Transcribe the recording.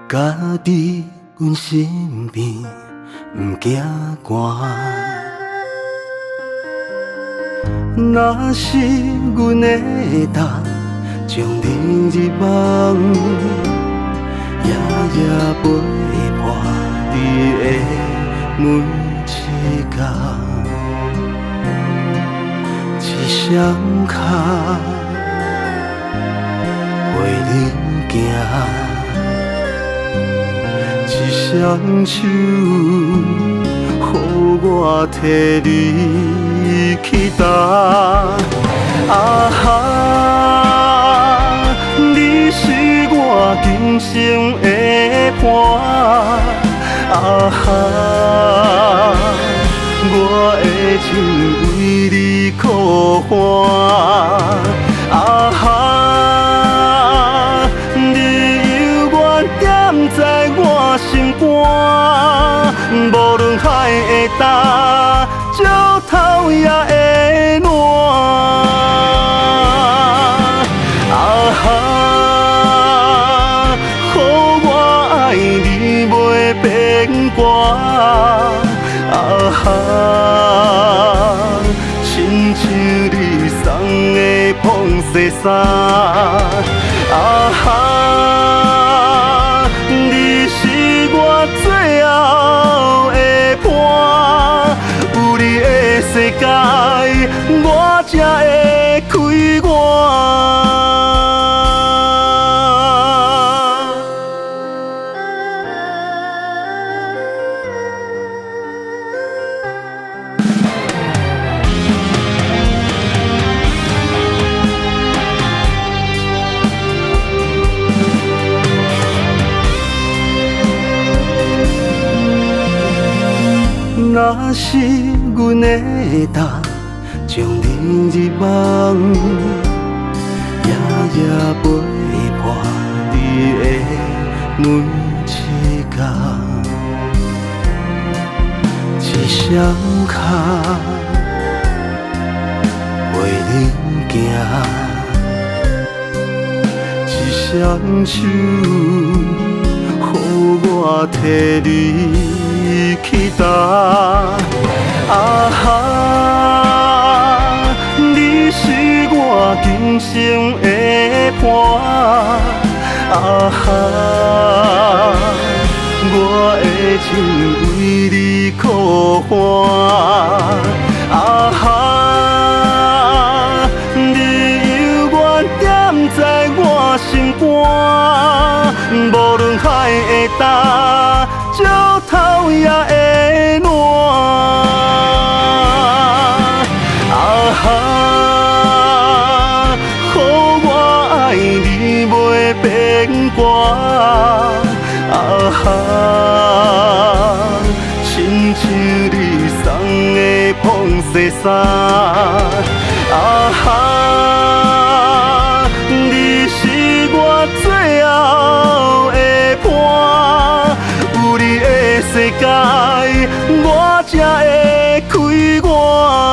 家己阮身边，毋惊寒。若是阮会当将你入梦，夜夜陪伴你的每一天，一双脚陪你行，一双手予我替你去担。啊哈，你是我今生的伴。啊哈，我的情为你苦喊。啊哈，你犹原踮在我心肝，无论海会干，石头也会烂。啊哈，予我爱你袂变卦。啊哈，亲像你送的碰色衫。啊哈，你是我最后的伴，有你的世界，我才会开眼。若是阮会当将你入梦，夜夜陪伴你的每一天，一双脚陪你行，一双手予我替你去担。啊哈，你是我今生的伴。啊哈，我的情为你苦喊。啊哈，你犹原踮在我心肝，无论海会干，石头也会烂。啊哈，予我爱你袂变卦。啊哈，亲像你送的碰色衫。啊哈，你是我最后的伴，有你的世界，我才会开眼。